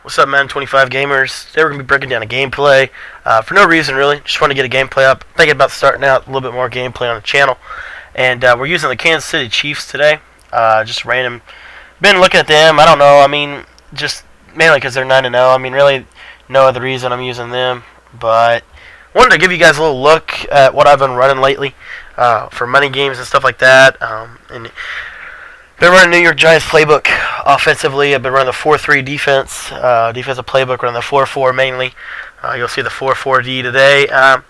What's up, Madden 25 gamers? Today we're going to be breaking down a gameplay for no reason, really. Just want to get a gameplay up. Thinking about starting out a little bit more gameplay on the channel. And we're using the Kansas City Chiefs today. Just random. Been looking at them. I don't know. I mean, just mainly because they're 9-0. I mean, really, no other reason I'm using them. But wanted to give you guys a little look at what I've been running lately for money games and stuff like that. And been running New York Giants playbook offensively. I've been running the 4-3 defensive playbook, running the 4-4 mainly. You'll see the 4-4-D today. And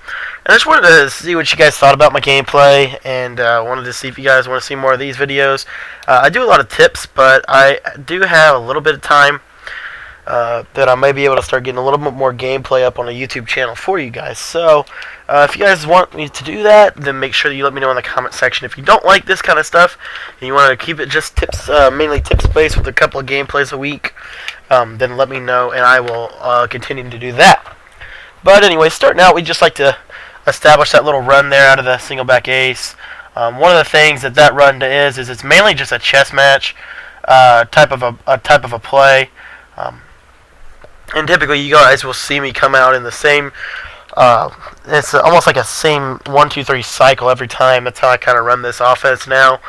I just wanted to see what you guys thought about my gameplay, and wanted to see if you guys want to see more of these videos. I do a lot of tips, but I do have a little bit of time that I may be able to start getting a little bit more gameplay up on the YouTube channel for you guys. So if you guys want me to do that, then make sure that you let me know in the comment section. If you don't like this kind of stuff and you want to keep it just tips, mainly tips based with a couple of gameplays a week, then let me know and I will continue to do that. But anyway, starting out, we just like to establish that little run there out of the single back ace. One of the things that run is it's mainly just a chess match type of a play. And typically, you guys will see me come out in the same. It's almost like a same 1-2-3 cycle every time. That's how I kind of run this offense now.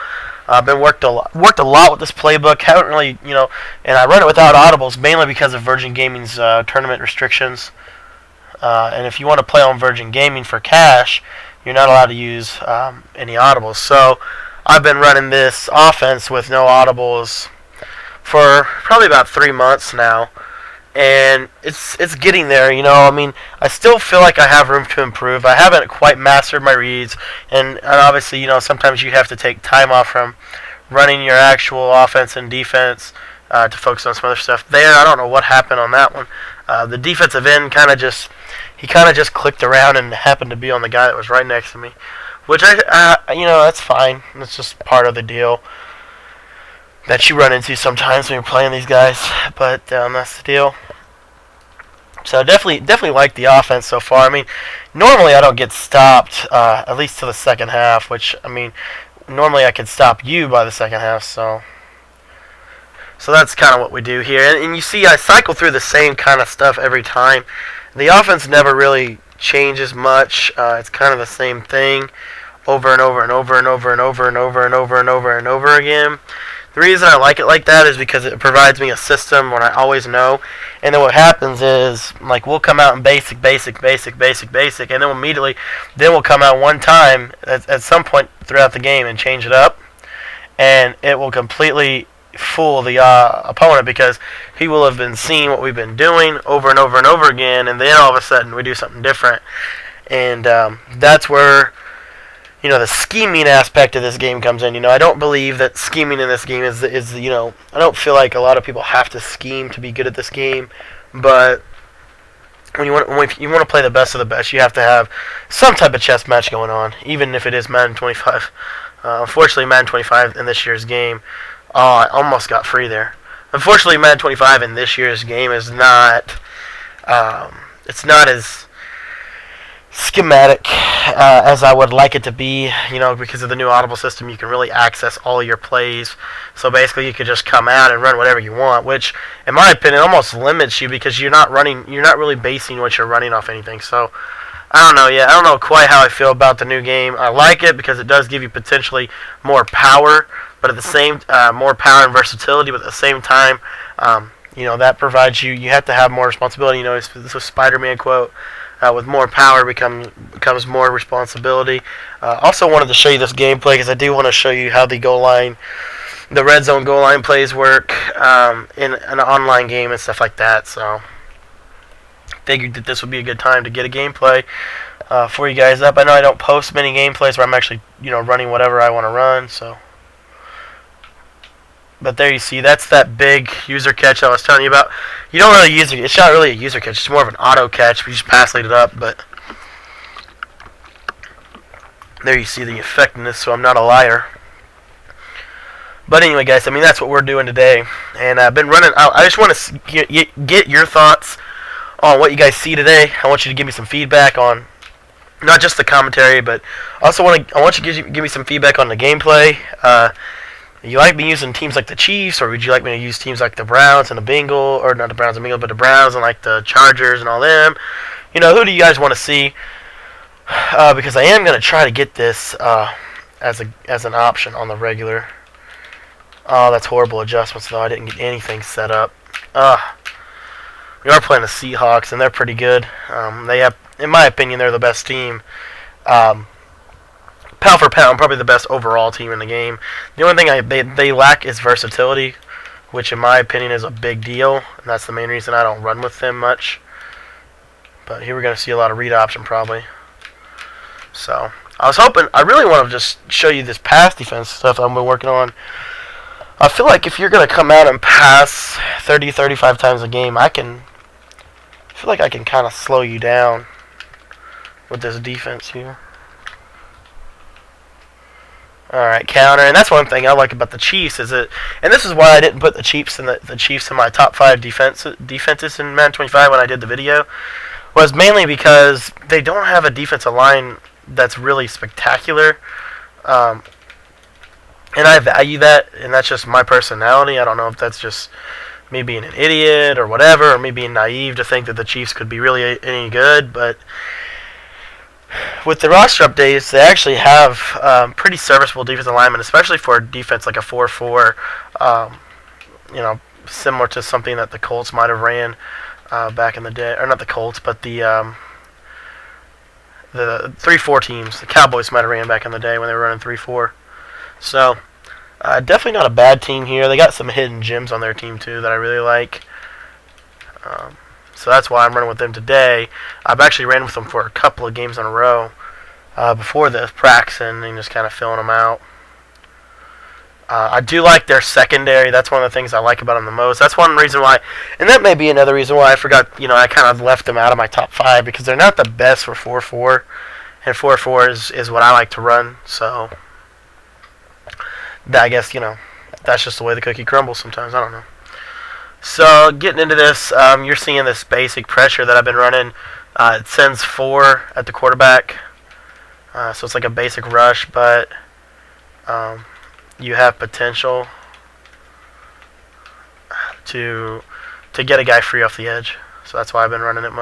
I've been worked a lot with this playbook. Haven't really, and I run it without audibles mainly because of Virgin Gaming's tournament restrictions. And if you want to play on Virgin Gaming for cash, you're not allowed to use any audibles. So I've been running this offense with no audibles for probably about 3 months now. And it's getting there, I mean, I still feel like I have room to improve. I haven't quite mastered my reads, and obviously, sometimes you have to take time off from running your actual offense and defense to focus on some other stuff. There, I don't know what happened on that one. The defensive end kind of just clicked around and happened to be on the guy that was right next to me, which that's fine. It's just part of the deal that you run into sometimes when you're playing these guys, but that's the deal. So definitely like the offense so far. I mean, normally I don't get stopped at least to the second half, which I mean, normally I could stop you by the second half. So that's kind of what we do here. And you see, I cycle through the same kind of stuff every time. The offense never really changes much. It's kind of the same thing over and over and over and over and over and over and over and over and over again. The reason I like it like that is because it provides me a system where I always know. And then what happens is, like, we'll come out in basic, and then immediately, we'll come out one time at some point throughout the game and change it up. And it will completely fool the opponent because he will have been seeing what we've been doing over and over and over again, and then all of a sudden we do something different. And that's where the scheming aspect of this game comes in. I don't believe that scheming in this game is I don't feel like a lot of people have to scheme to be good at this game, but when you want to play the best of the best, you have to have some type of chess match going on, even if it is Madden 25. Unfortunately, Madden 25 in this year's game, I almost got free there. Unfortunately, Madden 25 in this year's game is not, it's not as schematic as I would like it to be, because of the new audible system. You can really access all your plays. So basically, you could just come out and run whatever you want, which, in my opinion, almost limits you because you're not really basing what you're running off anything. So I don't know yet. I don't know quite how I feel about the new game. I like it because it does give you potentially more power, but at the same more power and versatility. But at the same time, that provides you have to have more responsibility. This is a Spider-Man quote. With more power becomes more responsibility. Also wanted to show you this gameplay because I do want to show you how the red zone goal line plays work in an online game and stuff like that. So figured that this would be a good time to get a gameplay for you guys up. I know I don't post many gameplays where I'm actually running whatever I want to run. So. But there you see, that's that big user catch I was telling you about. You don't really use it. It's not really a user catch. It's more of an auto catch. We just pass lead it up. But there you see the effectiveness, so I'm not a liar. But anyway, guys, I mean, that's what we're doing today. And I've been running. I just want to get your thoughts on what you guys see today. I want you to give me some feedback on not just the commentary, but also I want you to give me some feedback on the gameplay. You like me using teams like the Chiefs, or would you like me to use teams like the Browns and the Bengals, or not the Browns and Bengals, but the Browns and like the Chargers and all them? Who do you guys want to see? Because I am going to try to get this as an option on the regular. Oh, that's horrible adjustments though. I didn't get anything set up. We are playing the Seahawks, and they're pretty good. They have, in my opinion, they're the best team. Pound for pound, probably the best overall team in the game. The only thing they lack is versatility, which in my opinion is a big deal, and that's the main reason I don't run with them much. But here we're going to see a lot of read option probably. So I was hoping, I really want to just show you this pass defense stuff I've been working on. I feel like if you're going to come out and pass 30, 35 times a game, I feel like I can kind of slow you down with this defense here. Alright, counter, and that's one thing I like about the Chiefs is and this is why I didn't put the Chiefs in my top 5 defenses in Madden 25 when I did the video, was mainly because they don't have a defensive line that's really spectacular, and I value that, and that's just my personality. I don't know if that's just me being an idiot or whatever, or me being naive to think that the Chiefs could be really any good, but with the roster updates, they actually have pretty serviceable defensive linemen, especially for a defense like a 4-4, similar to something that the Colts might have ran back in the day, or not the Colts, but the 3-4 teams. The Cowboys might have ran back in the day when they were running 3-4. So definitely not a bad team here. They got some hidden gems on their team too that I really like. So that's why I'm running with them today. I've actually ran with them for a couple of games in a row before this, practicing and just kind of filling them out. I do like their secondary. That's one of the things I like about them the most. That's one reason why, and that may be another reason why I forgot, I kind of left them out of my top 5 because they're not the best for 4-4, and 4-4 is what I like to run. So I guess, that's just the way the cookie crumbles sometimes. I don't know. So getting into this, you're seeing this basic pressure that I've been running. It sends 4 at the quarterback, so it's like a basic rush, but you have potential to get a guy free off the edge. So that's why I've been running it.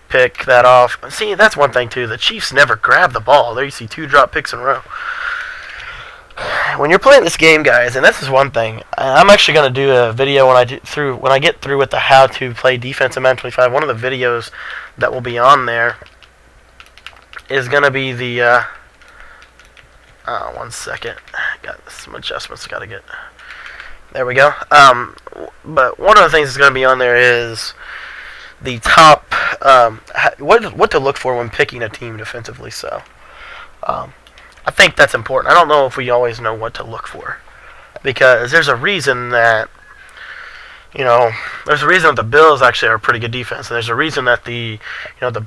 Pick that off. See, that's one thing too. The Chiefs never grab the ball. There you see 2 drop picks in a row. When you're playing this game, guys, and this is one thing, I'm actually going to do a video when I get through with the how to play defense in Madden 25. One of the videos that will be on there is going to be the one second, got some adjustments got to get. There we go. But one of the things that's going to be on there is the top what to look for when picking a team defensively. So I think that's important. I don't know if we always know what to look for, because there's a reason that the Bills actually are a pretty good defense, and there's a reason that the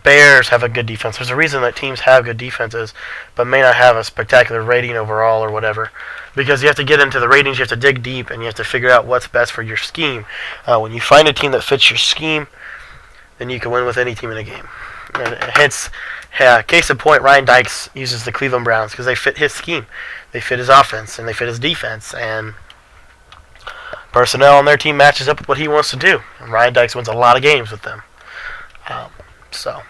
Bears have a good defense. There's a reason that teams have good defenses, but may not have a spectacular rating overall or whatever, because you have to get into the ratings, you have to dig deep, and you have to figure out what's best for your scheme. When you find a team that fits your scheme, then you can win with any team in the game. And hence, case in point, Ryan Dykes uses the Cleveland Browns because they fit his scheme. They fit his offense, and they fit his defense, and personnel on their team matches up with what he wants to do. And Ryan Dykes wins a lot of games with them. So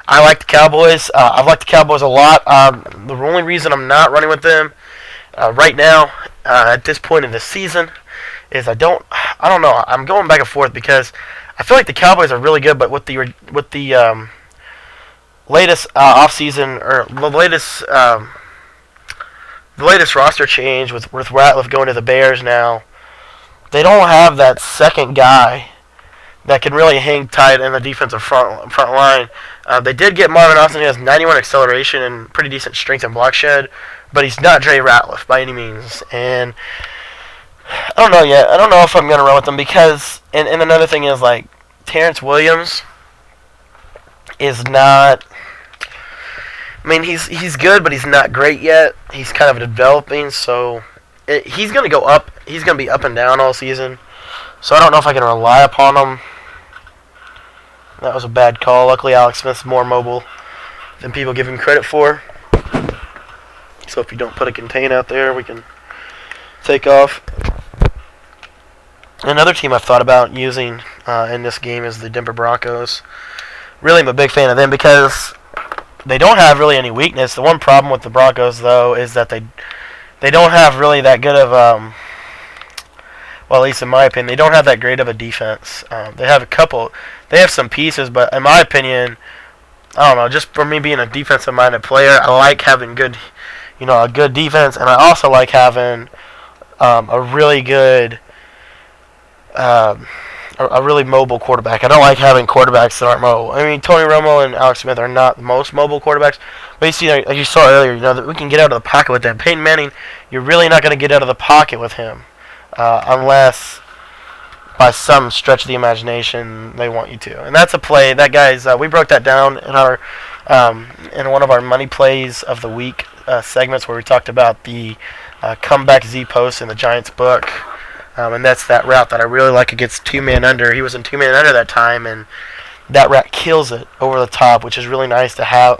I like the Cowboys. I've liked the Cowboys a lot. The only reason I'm not running with them right now, at this point in the season, is I don't know. I'm going back and forth because I feel like the Cowboys are really good, but with the latest offseason, or the latest roster change with Ratliff going to the Bears now, they don't have that second guy that can really hang tight in the defensive front line. They did get Marvin Austin, who has 91 acceleration and pretty decent strength and block shed, but he's not Dre Ratliff by any means. And I don't know yet. I don't know if I'm going to run with them because, and another thing is, like, Terrence Williams is not, I mean, he's good, but he's not great yet. He's kind of developing, so he's going to go up. He's going to be up and down all season. So I don't know if I can rely upon him. That was a bad call. Luckily, Alex Smith's more mobile than people give him credit for. So if you don't put a contain out there, we can take off. Another team I've thought about using in this game is the Denver Broncos. Really, I'm a big fan of them because they don't have really any weakness. The one problem with the Broncos, though, is that they don't have really that good of well, at least in my opinion, they don't have that great of a defense. They have some pieces, but in my opinion, I don't know. Just for me being a defensive-minded player, I like having a good defense, and I also like having a really good. A really mobile quarterback. I don't like having quarterbacks that aren't mobile. I mean, Tony Romo and Alex Smith are not the most mobile quarterbacks, but you see, like you saw earlier, that we can get out of the pocket with them. Peyton Manning, you're really not going to get out of the pocket with him unless by some stretch of the imagination they want you to. And that's a play. That guy's. We broke that down in our in one of our money plays of the week segments where we talked about the comeback Z post in the Giants book. And that's that route that I really like against two-man under. He was in two-man under that time, and that route kills it over the top, which is really nice to have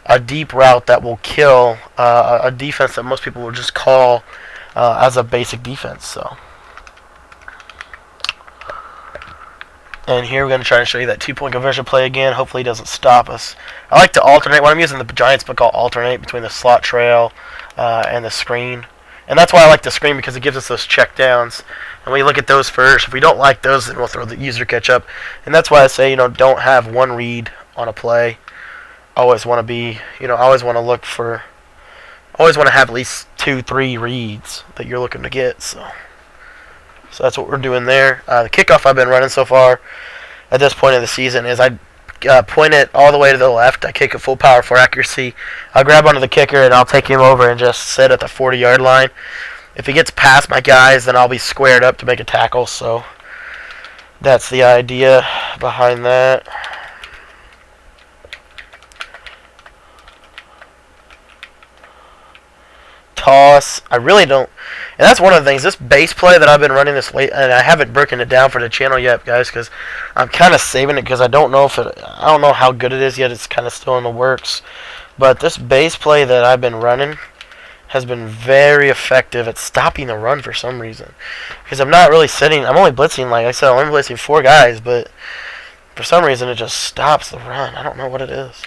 a deep route that will kill a defense that most people will just call as a basic defense. So, and here we're going to try to show you that two-point conversion play again. Hopefully it doesn't stop us. I like to alternate. When I'm using the Giants book, I'll alternate between the slot trail and the screen. And that's why I like the screen, because it gives us those check downs. And we look at those first. If we don't like those, then we'll throw the user catch up. And that's why I say, don't have one read on a play. Always want to be, always want to have at least 2-3 reads that you're looking to get. So that's what we're doing there. The kickoff I've been running so far at this point of the season is I point it all the way to the left. I kick it full power for accuracy. I'll grab onto the kicker and I'll take him over and just sit at the 40-yard line. If he gets past my guys, then I'll be squared up to make a tackle. So that's the idea behind that. Toss. I really don't. And that's one of the things. This base play that I've been running this late, and I haven't broken it down for the channel yet, guys, because I'm kind of saving it because I don't know how good it is yet. It's kind of still in the works. But this base play that I've been running has been very effective at stopping the run for some reason. Because I'm not really sitting. I'm only blitzing, like I said, I'm only blitzing 4 guys, but for some reason it just stops the run. I don't know what it is.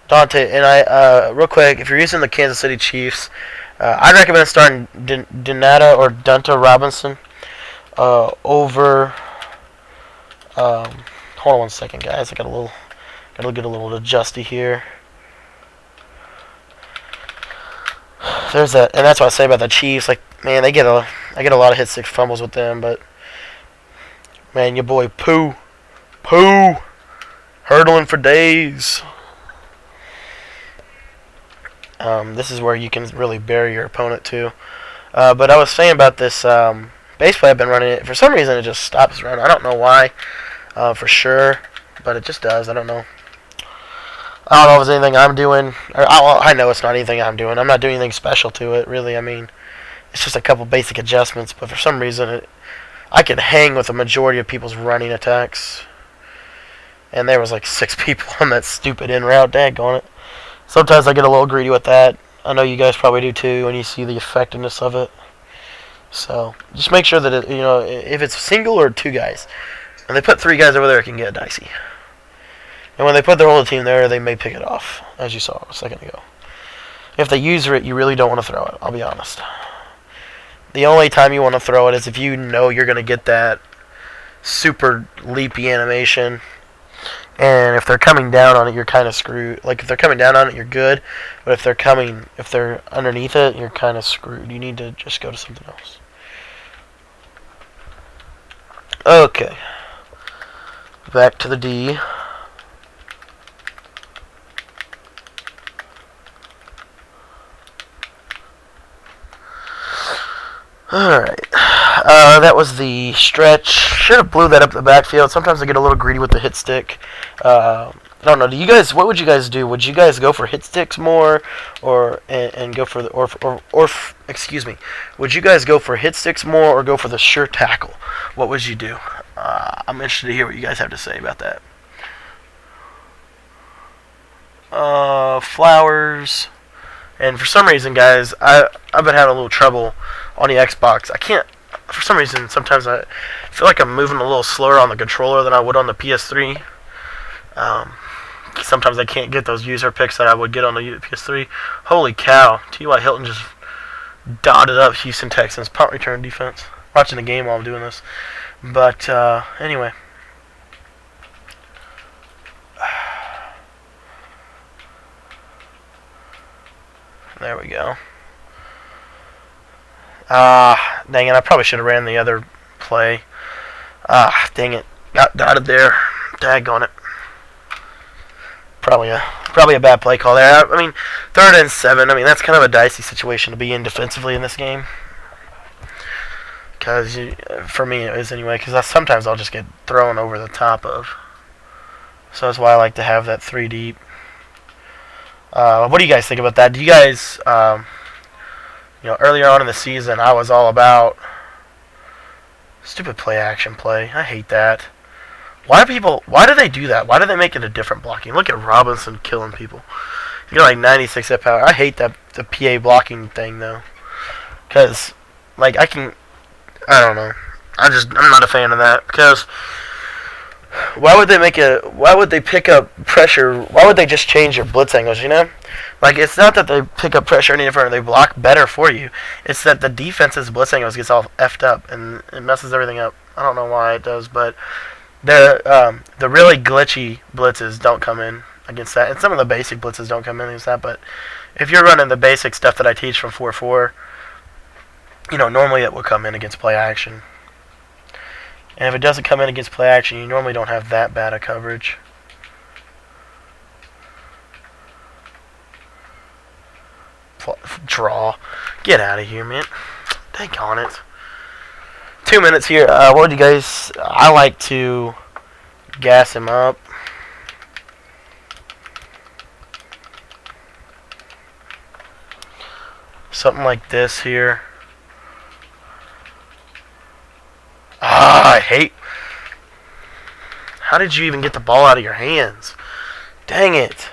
Dante, and real quick, if you're using the Kansas City Chiefs, I'd recommend starting Donata or Dunta Robinson over. Hold on one second, guys. Gotta get a little adjusty here. There's that, and that's what I say about the Chiefs. Like, man, I get a lot of hit six fumbles with them, but man, your boy Pooh, hurdling for days. This is where you can really bury your opponent too. But I was saying about this base play I've been running it. For some reason, it just stops running. I don't know why, for sure, but it just does. I don't know. I don't know if it's anything I'm doing. I know it's not anything I'm doing. I'm not doing anything special to it, really. I mean, it's just a couple basic adjustments. But for some reason, I can hang with the majority of people's running attacks. And there was like 6 people on that stupid in route. Daggone it. Sometimes I get a little greedy with that. I know you guys probably do too when you see the effectiveness of it. So just make sure that if it's single or 2 guys, and they put 3 guys over there, it can get dicey. And when they put their whole team there, they may pick it off, as you saw a second ago. If they user it, you really don't want to throw it. I'll be honest. The only time you want to throw it is if you know you're going to get that super leapy animation. And if they're coming down on it, you're kind of screwed. Like, if they're coming down on it, you're good. But if they're underneath it, you're kind of screwed. You need to just go to something else. Okay. Back to the D. Alright. That was the stretch. Should have blew that up the backfield. Sometimes I get a little greedy with the hit stick. I don't know. What would you guys do? Would you guys go for hit sticks more, and go for the excuse me? Would you guys go for hit sticks more or go for the sure tackle? What would you do? I'm interested to hear what you guys have to say about that. Flowers And for some reason, guys, I've been having a little trouble on the Xbox. I can't, for some reason, sometimes I feel like I'm moving a little slower on the controller than I would on the PS3. Sometimes I can't get those user picks that I would get on the PS3. Holy cow. T.Y. Hilton just dotted up Houston Texans punt return defense. Watching the game while I'm doing this. But, anyway. There we go. Dang it, I probably should have ran the other play. Dang it. Got dotted there. Daggone it. Probably a bad play call there. I mean, 3rd and 7. I mean, that's kind of a dicey situation to be in defensively in this game. Because, for me, it is anyway. Because sometimes I'll just get thrown over the top of. So that's why I like to have that 3 deep. What do you guys think about that? Do you guys, earlier on in the season, I was all about stupid play action play. I hate that. Why do they do that? Why do they make it a different blocking? Look at Robinson killing people. You got like 96 hit power. I hate the PA blocking thing though. Cause like I don't know. I'm not a fan of that because why would they pick up pressure? Why would they just change your blitz angles, Like, it's not that they pick up pressure any different or they block better for you. It's that the defense's blitz angles gets all effed up and it messes everything up. I don't know why it does, but the really glitchy blitzes don't come in against that. And some of the basic blitzes don't come in against that, but if you're running the basic stuff that I teach from 4-4, normally it will come in against play action. And if it doesn't come in against play action, you normally don't have that bad of coverage. Draw. Get out of here, man. Dang on it. 2 minutes here. What do you guys... I like to gas him up. Something like this here. I hate... How did you even get the ball out of your hands? Dang it.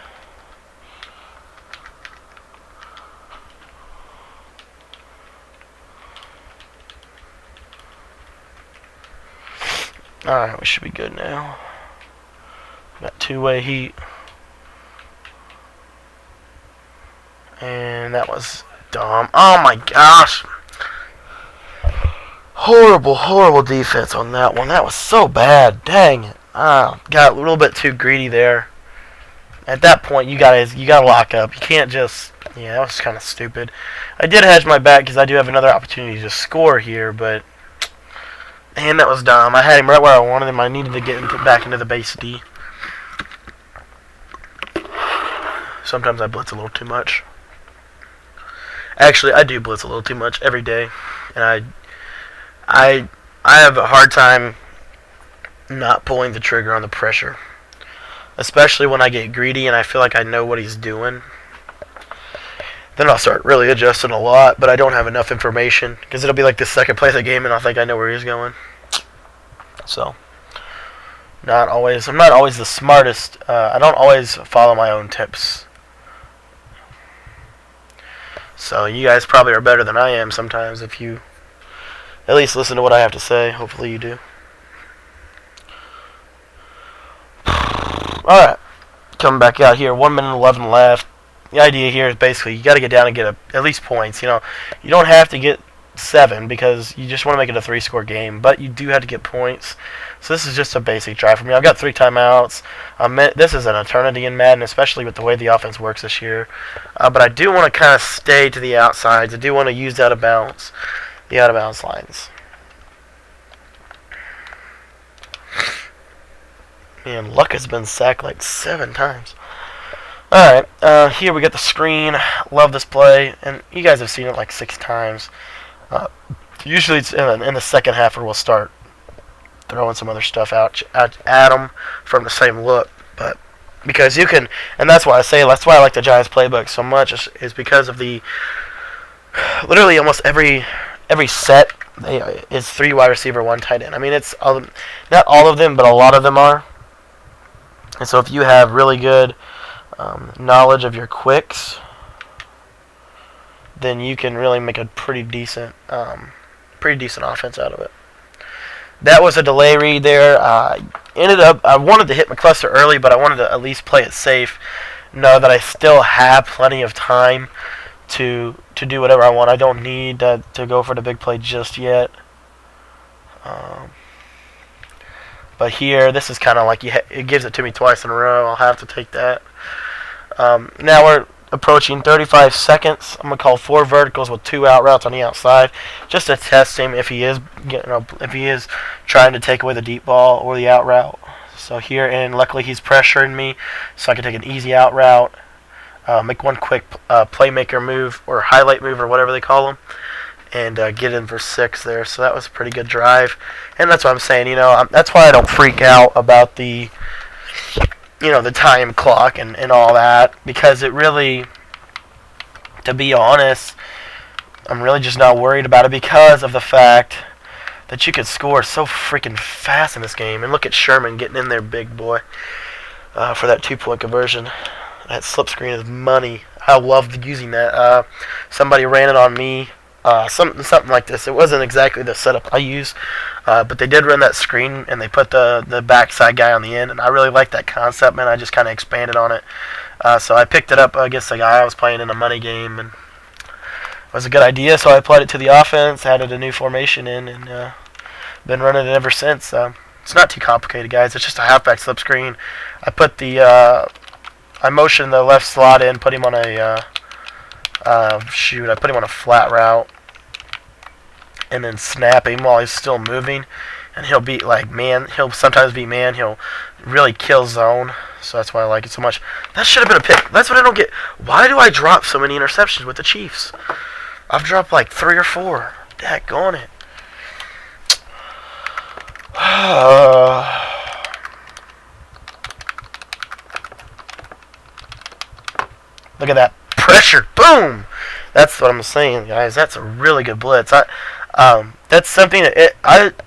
Alright, we should be good now. Got two-way heat. And that was dumb. Oh my gosh. Horrible, horrible defense on that one. That was so bad. Dang it. Got a little bit too greedy there. At that point, you gotta lock up. You can't just... Yeah, that was kind of stupid. I did hedge my bet because I do have another opportunity to score here, but... Man, that was dumb. I had him right where I wanted him. I needed to get back into the base D. Sometimes I blitz a little too much. Actually, I do blitz a little too much every day. And I have a hard time not pulling the trigger on the pressure. Especially when I get greedy and I feel like I know what he's doing. Then I'll start really adjusting a lot, but I don't have enough information. Because it'll be like the second play of the game and I'll think I know where he's going. So, I'm not always the smartest. I don't always follow my own tips. So, you guys probably are better than I am sometimes if you at least listen to what I have to say. Hopefully you do. Alright, coming back out here. 1 minute 11 left. The idea here is basically you got to get down and get at least points. You don't have to get 7 because you just want to make it a 3-score game, but you do have to get points. So this is just a basic drive for me. I've got 3 timeouts. This is an eternity in Madden, especially with the way the offense works this year. But I do want to kind of stay to the outsides. I do want to use the out of bounds lines. Man, Luck has been sacked like 7 times. Alright, here we got the screen. Love this play, and you guys have seen it like 6 times. Usually it's in the second half where we'll start throwing some other stuff out at them from the same look. But because you can, and that's why I like the Giants playbook so much is because of the literally almost every set is 3 wide receiver, 1 tight end. I mean, it's not all of them, but a lot of them are. And so if you have really good knowledge of your quicks, then you can really make a pretty decent offense out of it. That was a delay read there. I wanted to hit my cluster early, but I wanted to at least play it safe. Know that I still have plenty of time to do whatever I want. I don't need to go for the big play just yet. But here, this is kind of like it gives it to me twice in a row. I'll have to take that. Now we're approaching 35 seconds. I'm gonna call 4 verticals with 2 out routes on the outside, just to test him if he is trying to take away the deep ball or the out route. So here, and luckily he's pressuring me, so I can take an easy out route, make one quick playmaker move or highlight move or whatever they call them, and get in for 6 there. So that was a pretty good drive, and that's what I'm saying. That's why I don't freak out about the time clock and all that, because it really, to be honest, I'm really just not worried about it because of the fact that you could score so freaking fast in this game. And look at Sherman getting in there, big boy, for that 2-point conversion. That slip screen is money. I love using that. Somebody ran it on me. Something like this. It wasn't exactly the setup I use, but they did run that screen and they put the backside guy on the end, and I really like that concept, man. I just kind of expanded on it, so I picked it up against the guy I was playing in a money game, and it was a good idea. So I applied it to the offense, added a new formation in, and been running it ever since. It's not too complicated, guys. It's just a halfback slip screen. I put I motioned the left slot in, put him on a I put him on a flat route, and then snap him while he's still moving, and he'll be like man. He'll sometimes be man. He'll really kill zone. So that's why I like it so much. That should have been a pick. That's what I don't get. Why do I drop so many interceptions with the Chiefs? I've dropped like 3 or 4. Daggone it. Look at that pressure. Boom. That's what I'm saying, guys. That's a really good blitz. That's something that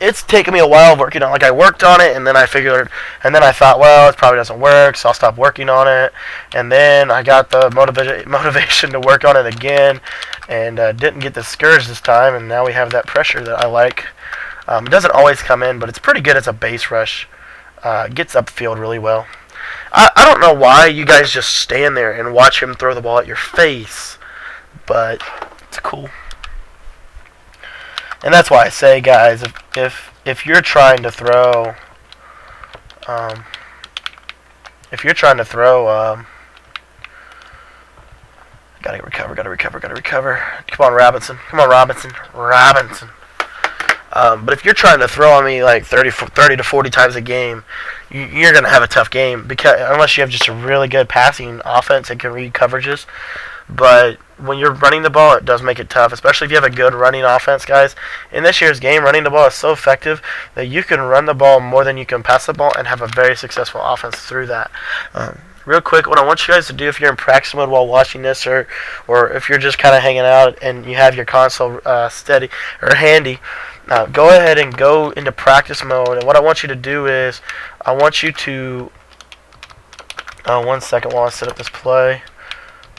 it's taken me a while working on. Like, I worked on it, and then I thought, well, it probably doesn't work, so I'll stop working on it. And then I got the motivation to work on it again, and didn't get discouraged this time. And now we have that pressure that I like. It doesn't always come in, but it's pretty good as a base rush. It gets upfield really well. I don't know why you guys just stand there and watch him throw the ball at your face, but it's cool. And that's why I say, guys, if you're trying to throw, gotta recover. Come on, Robinson. But if you're trying to throw on me like 30 to 40 times a game, you're going to have a tough game, because unless you have just a really good passing offense that can read coverages. But when you're running the ball, it does make it tough, especially if you have a good running offense, guys. In this year's game, running the ball is so effective that you can run the ball more than you can pass the ball and have a very successful offense through that. Real quick, what I want you guys to do, if you're in practice mode while watching this, or if you're just kind of hanging out and you have your console steady or handy, go ahead and go into practice mode. And what I want you to do is, I want you to, 1 second while I set up this play,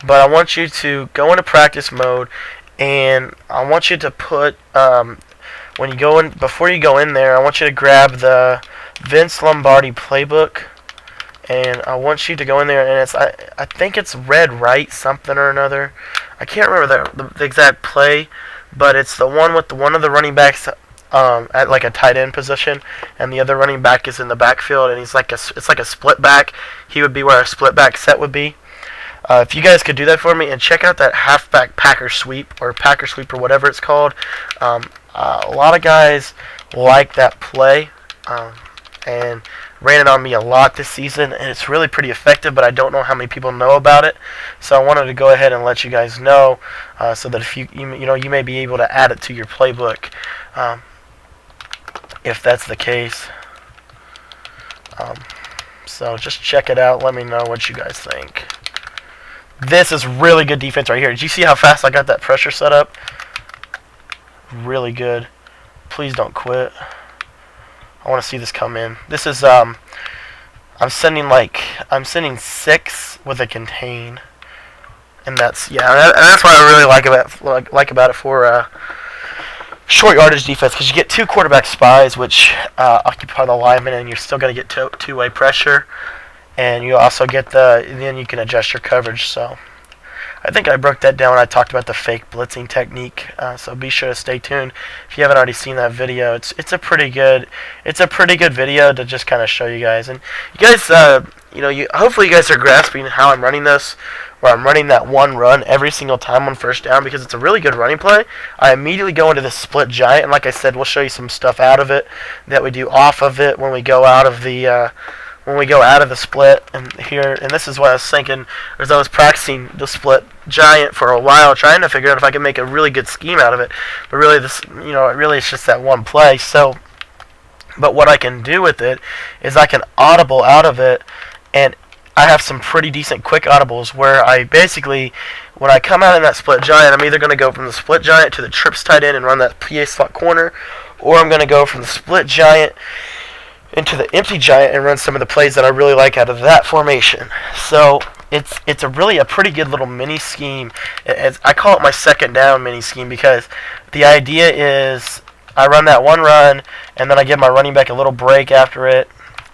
but I want you to go into practice mode, and I want you to put, when you go in, before you go in there, I want you to grab the Vince Lombardi playbook, and I want you to go in there, and it's I think it's red right something or another. I can't remember the exact play, but it's the one with one of the running backs at like a tight end position, and the other running back is in the backfield, and it's like a split back. He would be where a split back set would be. If you guys could do that for me, and check out that halfback Packer sweep or whatever it's called. A lot of guys like that play, and ran it on me a lot this season, and it's really pretty effective, but I don't know how many people know about it. So I wanted to go ahead and let you guys know, so that if you may be able to add it to your playbook, if that's the case. So just check it out. Let me know what you guys think. This is really good defense right here. Did you see how fast I got that pressure set up? Really good. Please don't quit. I want to see this come in. This is I'm sending 6 with a contain, And that's and that's what I really like about it for short yardage defense, because you get two quarterback spies, which occupy the lineman, and you're still going to get two-way pressure, and you also get then you can adjust your coverage. So I think I broke that down when I talked about the fake blitzing technique. So be sure to stay tuned if you haven't already seen that video. It's a pretty good video to just kind of show you guys. And you guys, hopefully you guys are grasping how I'm running this, where I'm running that one run every single time on first down, because it's a really good running play. I immediately go into the split giant, and like I said, we'll show you some stuff out of it that we do off of it when we go out of the split. And this is what I was thinking as I was practicing the split giant for a while, trying to figure out if I could make a really good scheme out of it. But really, it's just that one play. So, but what I can do with it is I can audible out of it, and I have some pretty decent quick audibles where I basically, when I come out in that split giant, I'm either going to go from the split giant to the trips tight end and run that PA slot corner, or I'm going to go from the split giant into the empty giant and run some of the plays that I really like out of that formation. So it's a pretty good little mini scheme. I call it my second down mini scheme, because the idea is I run that one run, and then I give my running back a little break after it,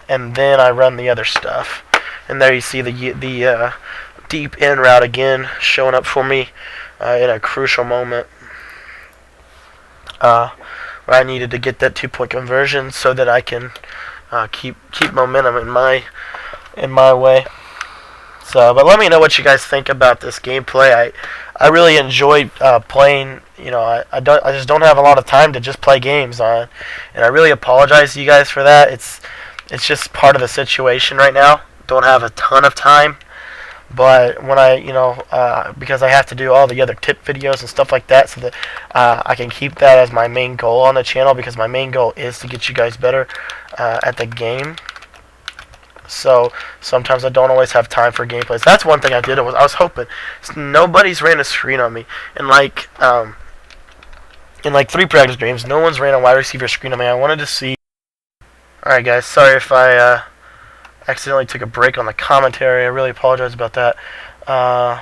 and then I run the other stuff. And there you see the deep in route again showing up for me in a crucial moment where I needed to get that 2-point conversion so that I can keep momentum in my way. So, but let me know what you guys think about this gameplay. I really enjoyed playing. I just don't have a lot of time to just play games on, and I really apologize to you guys for that. It's just part of the situation right now. Don't have a ton of time, but when because I have to do all the other tip videos and stuff like that, so that I can keep that as my main goal on the channel, because my main goal is to get you guys better at the game. So sometimes I don't always have time for gameplays. That's one thing I did. I was hoping nobody's ran a screen on me, and in 3 practice games, no one's ran a wide receiver screen on me. I wanted to see. All right, guys. Sorry if I accidentally took a break on the commentary. I really apologize about that. I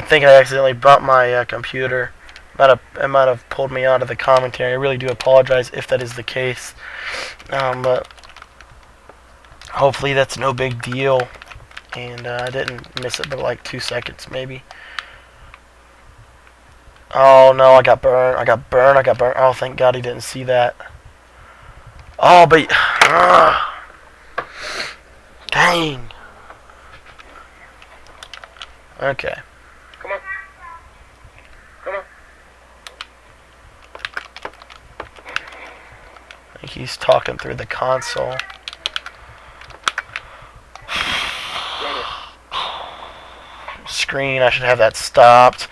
think I accidentally bumped my computer. It might have pulled me out of the commentary. I really do apologize if that is the case. But hopefully that's no big deal, and I didn't miss it by like 2 seconds maybe. Oh no, I got burned. Oh, thank God he didn't see that. Oh, but dang. Okay. Come on. I think he's talking through the console. Screen, I should have that stopped.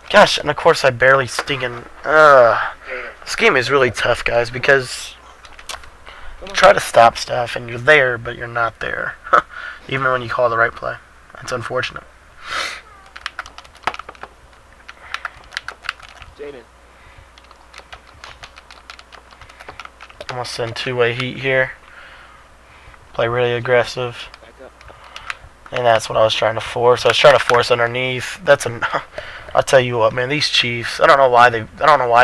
Gosh, and of course I barely stinking. This game is really tough, guys, because you try to stop stuff and you're there, but you're not there. Even when you call the right play. That's unfortunate. I'm going to send 2-way heat here. Play really aggressive. And that's what I was trying to force. I was trying to force underneath. I'll tell you what, man, these Chiefs, I don't know why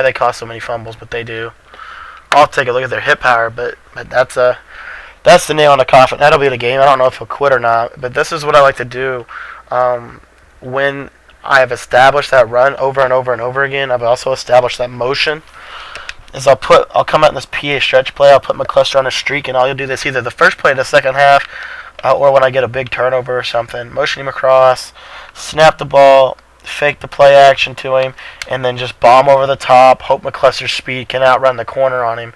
they cause so many fumbles, but they do. I'll take a look at their hit power, but that's the nail in the coffin. That'll be the game. I don't know if he'll quit or not, but this is what I like to do. When I have established that run over and over and over again, I've also established that motion. Is I'll come out in this PA stretch play. I'll put McCluster on a streak, and I'll do this either the first play of the second half, or when I get a big turnover or something. Motion him across, snap the ball, fake the play action to him, and then just bomb over the top. Hope McCluster's speed can outrun the corner on him.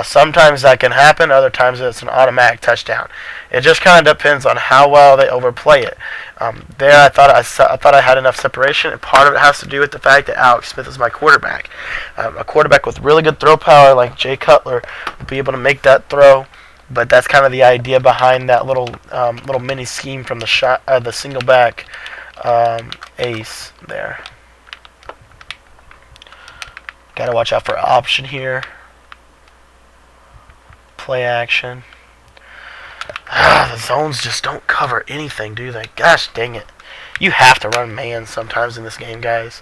Sometimes that can happen. Other times it's an automatic touchdown. It just kind of depends on how well they overplay it. There, I thought I had enough separation, and part of it has to do with the fact that Alex Smith is my quarterback. A quarterback with really good throw power like Jay Cutler will be able to make that throw. But that's kind of the idea behind that little mini scheme from the single back ace there. Got to watch out for option here. Play action. The zones just don't cover anything, do they? Gosh dang it. You have to run man sometimes in this game, guys.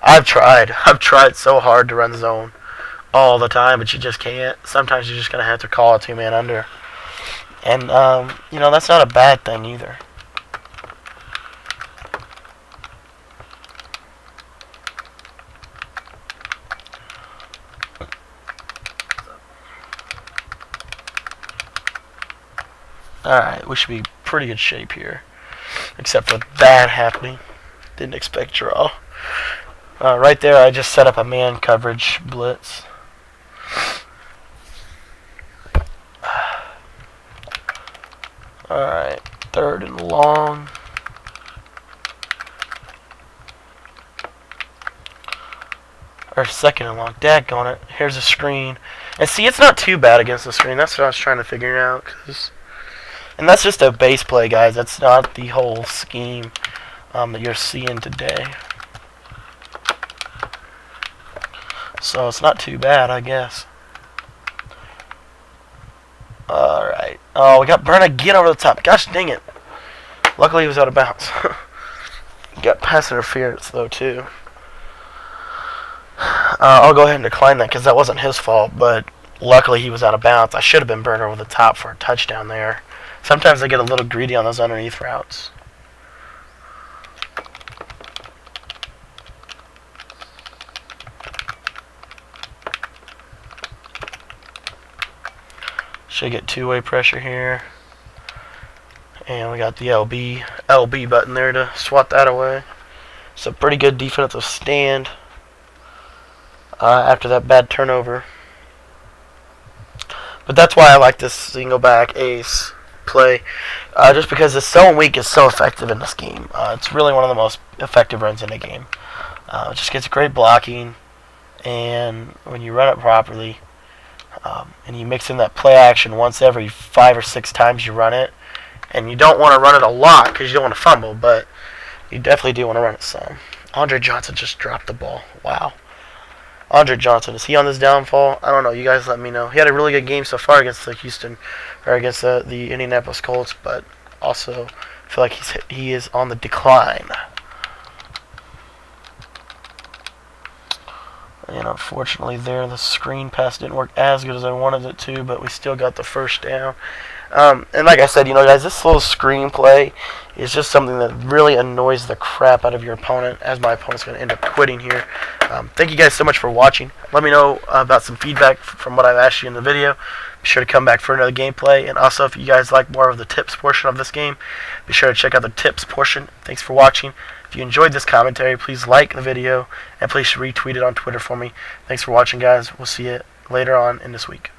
I've tried. I've tried so hard to run zone all the time, but you just can't. Sometimes you're just going to have to call a two-man under. And, that's not a bad thing either. Alright, we should be pretty good shape here. Except for that happening. Didn't expect draw. Right there, I just set up a man coverage blitz. Alright, 3rd and long. Or 2nd and long. Daggone it. Here's a screen. And see, it's not too bad against the screen. That's what I was trying to figure out. And that's just a base play, guys. That's not the whole scheme that you're seeing today. So it's not too bad, I guess. Alright. Oh, we got Burn again over the top. Gosh dang it. Luckily he was out of bounds. Got pass interference, though, too. I'll go ahead and decline that because that wasn't his fault, but luckily he was out of bounds. I should have been Burn over the top for a touchdown there. Sometimes I get a little greedy on those underneath routes. Should get two-way pressure here. And we got the LB button there to swat that away. So pretty good defensive stand after that bad turnover. But that's why I like this single back ace play. Just because the zone weak is so effective in this game. It's really one of the most effective runs in the game. It just gets great blocking. And when you run it properly, and you mix in that play action once every 5 or 6 times you run it, and you don't want to run it a lot because you don't want to fumble, but you definitely do want to run it some. Andre Johnson just dropped the ball. Wow. Andre Johnson, is he on this downfall? I don't know. You guys let me know. He had a really good game so far against the Indianapolis Colts, but also I feel like he is on the decline. And unfortunately there, the screen pass didn't work as good as I wanted it to, but we still got the first down. And like I said, guys, this little screen play is just something that really annoys the crap out of your opponent, as my opponent's going to end up quitting here. Thank you guys so much for watching. Let me know about some feedback from what I've asked you in the video. Be sure to come back for another gameplay. And also, if you guys like more of the tips portion of this game, be sure to check out the tips portion. Thanks for watching. If you enjoyed this commentary, please like the video, and please retweet it on Twitter for me. Thanks for watching, guys. We'll see you later on in this week.